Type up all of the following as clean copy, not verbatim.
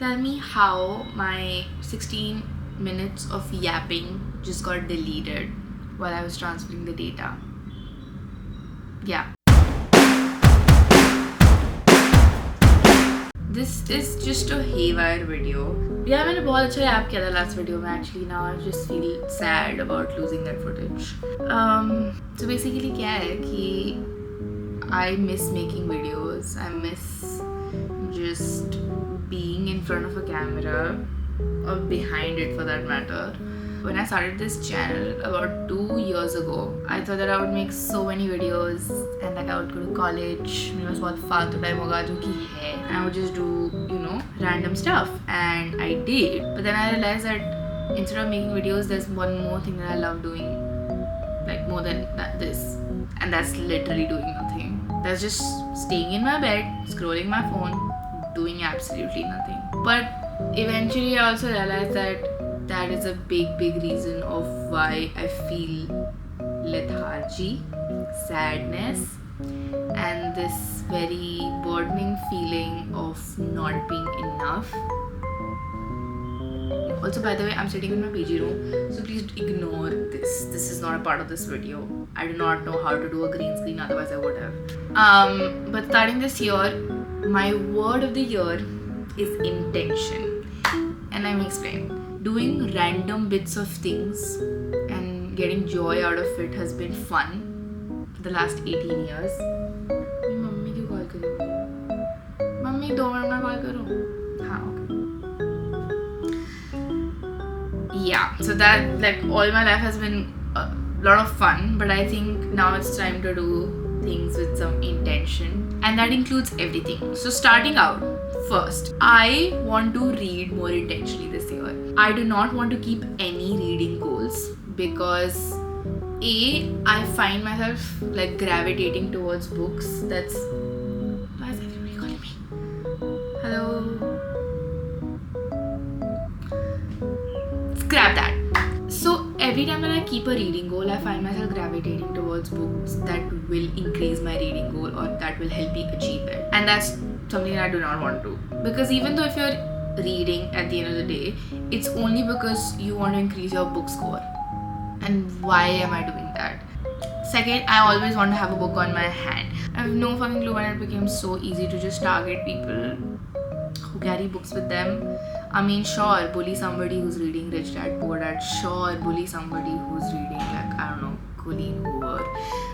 Tell me how my 16 minutes of yapping just got deleted while I was transferring the data. Yeah. This is just a haywire video. Yeah, मैंने बहुत अच्छा याप किया था last video में actually. Now I just feel sad about losing that footage. So basically क्या है कि I miss making videos. I miss just being in front of a camera or behind it for that matter. When I started this channel about 2 years ago, I thought that I would make so many videos and like I would go to college. मेरे पास बहुत फालतू time होगा जो कि है. And I would just do, random stuff. And I did. But then I realized that instead of making videos, there's one more thing that I love doing, like more than this. And that's literally doing nothing. That's just staying in my bed, scrolling my phone, doing absolutely nothing. But eventually I also realized that is a big reason of why I feel lethargy, sadness, and this very burdening feeling of not being enough. Also, by the way, I'm sitting in my PG room, so please ignore this. This is not a part of this video. I do not know how to do a green screen, otherwise I would have. But starting this year, my word of the year is intention. And let me explain. Doing random bits of things and getting joy out of it has been fun for the last 18 years. Mummy क्यों call करूँ? Mummy 2 minute में call करूँ? हाँ, okay. Yeah, so that all my life has been a lot of fun, but I think now it's time to do things with some intention, and that includes everything. So starting out, first, I want to read more intentionally this year. I do not want to keep any reading goals because I find myself gravitating towards books that's... Why is everybody calling me? Hello? Scrap that. So every time that I keep a reading goal, I find myself gravitating towards books that will increase my reading goal or that will help me achieve it. And that's something that I do not want to. Because even though if you're reading at the end of the day, it's only because you want to increase your book score. And why am I doing that? Second, I always want to have a book on my hand. I have no fucking clue when it became so easy to just target people who carry books with them. I mean, sure, bully somebody who's reading Rich Dad Poor Dad. Sure, bully somebody who's reading I don't know, Colleen Hoover.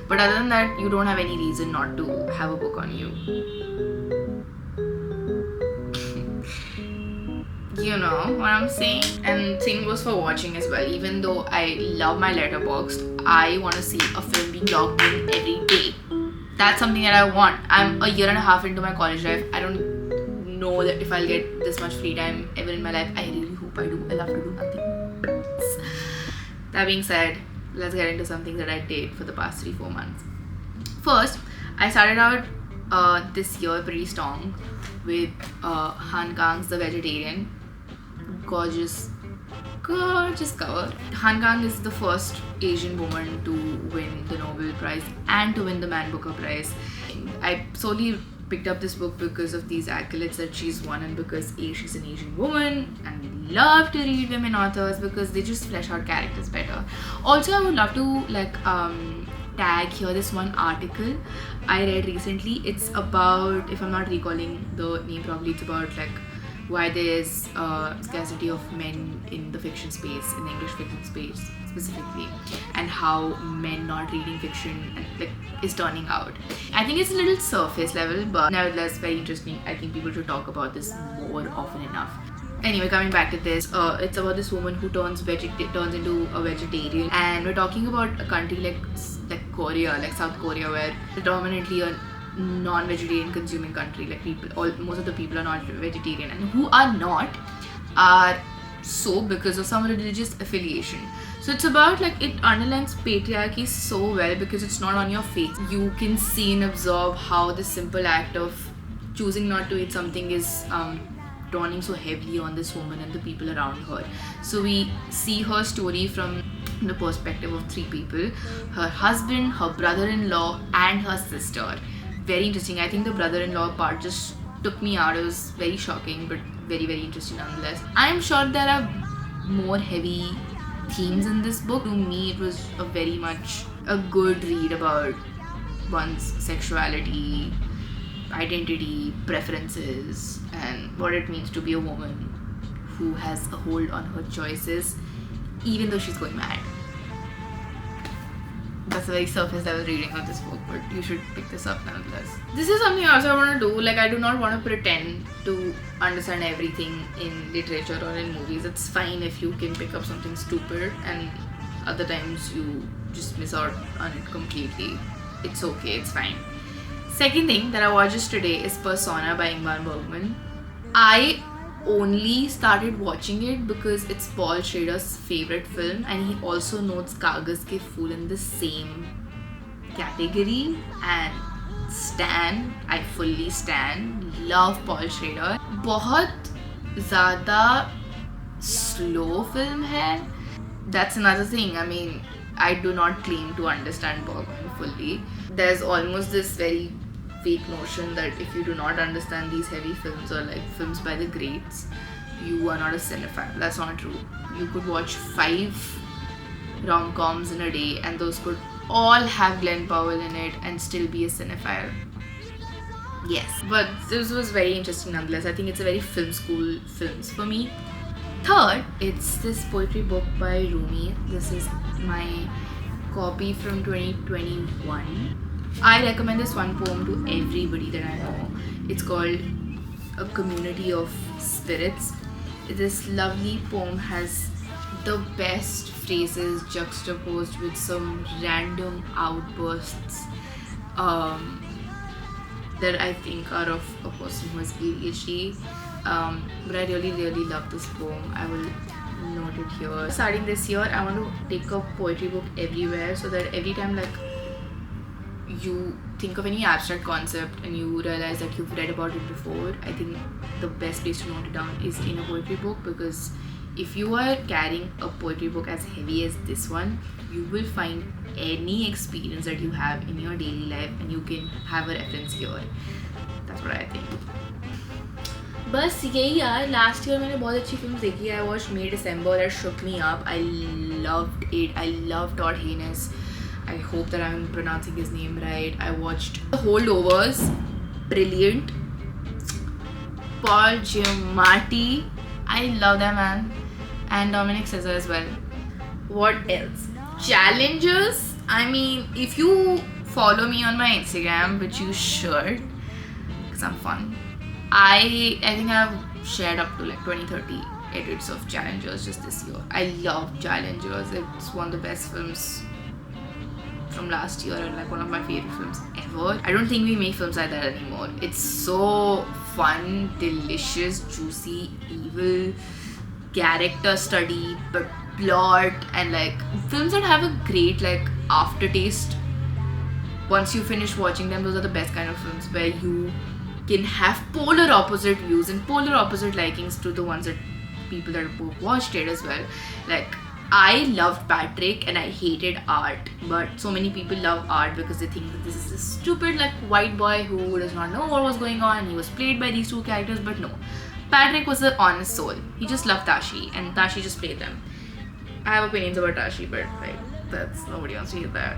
But other than that, you don't have any reason not to have a book on you. You know what I'm saying? And same goes for watching as well. Even though I love my Letterboxd, I want to see a film being logged in every day. That's something that I want. I'm a year and a half into my college life. I don't know that if I'll get this much free time ever in my life. I really hope I do. I love to do nothing. That being said, let's get into something that I did for the past 3-4 months. First, I started out this year pretty strong with Han Kang's The Vegetarian. Gorgeous cover. Han Kang is the first Asian woman to win the Nobel Prize and to win the Man Booker Prize. I solely picked up this book because of these accolades that she's won, and because she's an Asian woman, and we love to read women authors because they just flesh out characters better. Also, I would love to tag here this one article I read recently. It's about, if I'm not recalling the name properly, it's about why there's scarcity of men in the fiction space, in the English fiction space specifically, and how men not reading fiction is turning out. I think it's a little surface level, but nevertheless very interesting. I think people should talk about this more often enough. Anyway, coming back to this, it's about this woman who turns into a vegetarian, and we're talking about a country like Korea, like South Korea, where predominantly a non-vegetarian consuming country. Most of the people are not vegetarian, and who are not are so because of some religious affiliation. So it's about it underlines patriarchy so well because it's not on your face. You can see and absorb how the simple act of choosing not to eat something is dawning so heavily on this woman and the people around her. So we see her story from the perspective of 3 people: her husband, her brother-in-law, and her sister. Very interesting. I think the brother-in-law part just took me out. It was very shocking but very, very interesting nonetheless. I'm sure there are more heavy themes in this book. To me, it was a very much a good read about one's sexuality, identity, preferences, and what it means to be a woman who has a hold on her choices even though she's going mad. That's a very surface level reading of this book, but you should pick this up nonetheless. This is something also I want to do. Like, I do not want to pretend to understand everything in literature or in movies. It's fine if you can pick up something stupid, and other times you just miss out on it completely. It's okay, it's fine. Second thing that I watched today is Persona by Ingmar Bergman. I only started watching it because it's Paul Schrader's favorite film, and he also notes Kaagaz Ke Phool in the same category. And I fully stan, love Paul Schrader. बहुत ज़्यादा slow film है. That's another thing. I mean, I do not claim to understand Bergman fully. There's almost this very fake notion that if you do not understand these heavy films or like films by the greats, you are not a cinephile. That's not true. You could watch 5 rom-coms in a day and those could all have Glenn Powell in it and still be a cinephile. Yes, but this was very interesting nonetheless. I think it's a very film school films for me. Third, it's this poetry book by Rumi. This is my copy from 2021. I recommend this one poem to everybody that I know. It's called A Community of Spirits. This lovely poem has the best phrases juxtaposed with some random outbursts that I think are of a person who has ADHD. But I really, really love this poem. I will note it here. Starting this year, I want to take a poetry book everywhere so that every time like you think of any abstract concept and you realize that you've read about it before, I think the best place to note it down is in a poetry book, because if you are carrying a poetry book as heavy as this one, you will find any experience that you have in your daily life and you can have a reference here. That's what I think. बस यही यार, last year मैंने बहुत अच्छी film देखी. I watched May December, that shook me up. I loved it. I loved Todd Haynes. I hope that I'm pronouncing his name right. I watched Holdovers, brilliant. Paul Giamatti, I love that man. And Dominic Caesar as well. What else? Challenges. I mean, if you follow me on my Instagram, which you should, because I'm fun. I think I've shared up to like 20-30 edits of Challengers just this year. I love Challengers. It's one of the best films from last year and like one of my favorite films ever. I don't think we make films like that anymore. It's so fun, delicious, juicy, evil, character study, but plot, and like films that have a great like aftertaste. Once you finish watching them, those are the best kind of films where you can have polar opposite views and polar opposite likings to the ones that people that have watched it as well. Like, I loved Patrick and I hated Art, but so many people love Art because they think that this is a stupid like white boy who does not know what was going on. He was played by these two characters, but no. Patrick was an honest soul. He just loved Tashi and Tashi just played them. I have opinions about Tashi, but like, that's, nobody wants to hear that.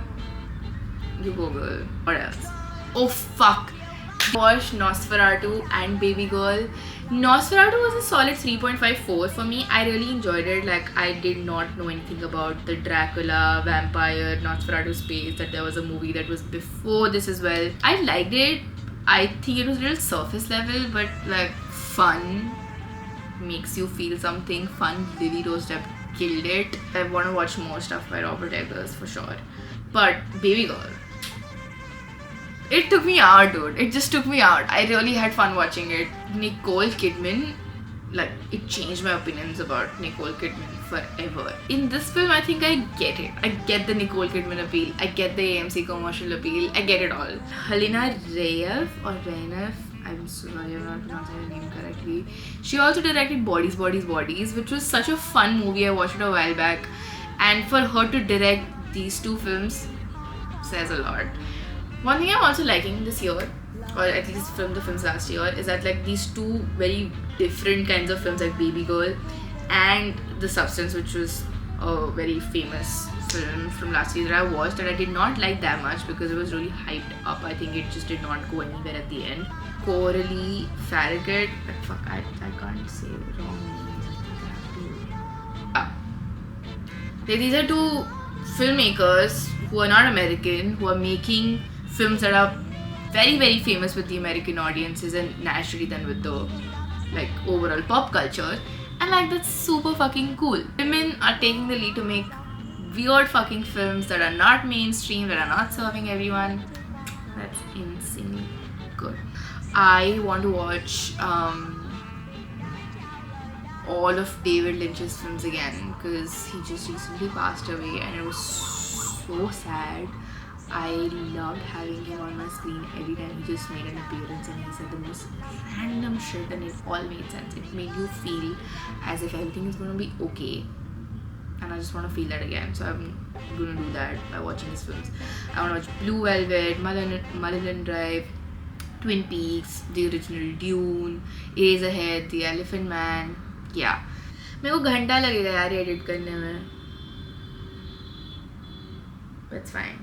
You Google. What else? Oh fuck. Watched Nosferatu and Babygirl. Nosferatu was a solid 3.54 for me. I really enjoyed it. Like, I did not know anything about the Dracula, vampire, Nosferatu space, that there was a movie that was before this as well. I liked it. I think it was a little surface level, but like fun. Makes you feel something. Fun. Lily Rose Depp killed it. I want to watch more stuff by Robert Eggers for sure. But Babygirl, it took me out, dude. It just took me out. I really had fun watching it. Nicole Kidman, like, it changed my opinions about Nicole Kidman forever. In this film, I think I get it. I get the Nicole Kidman appeal. I get the AMC commercial appeal. I get it all. Helena Reyev or Reyev, I'm sorry, I'm not pronouncing her name correctly. She also directed Bodies, Bodies, Bodies, which was such a fun movie. I watched it a while back. And for her to direct these two films says a lot. One thing I'm also liking this year, or at least filmed the films last year, is that like these two very different kinds of films, like Babygirl and The Substance, which was a very famous film from last year that I watched that I did not like that much because it was really hyped up. I think it just did not go anywhere at the end. Coralie Farragut, fuck, I can't say wrong names. These are two filmmakers who are not American, who are making films that are very, very famous with the American audiences and naturally then with the like overall pop culture. And like that's super fucking cool. Women are taking the lead to make weird fucking films that are not mainstream, that are not serving everyone. That's insanely good. I want to watch all of David Lynch's films again because he just recently passed away and it was so sad. I loved having him on my screen every time he just made an appearance and he said the most random shit and it all made sense. It made you feel as if everything is going to be okay. And I just want to feel that again. So I'm going to do that by watching his films. I want to watch Blue Velvet, Mulholland Drive, Twin Peaks, the original Dune, Eraserhead, The Elephant Man. Yeah. मेरे को घंटा लगेगा यार edit करने में. It's fine.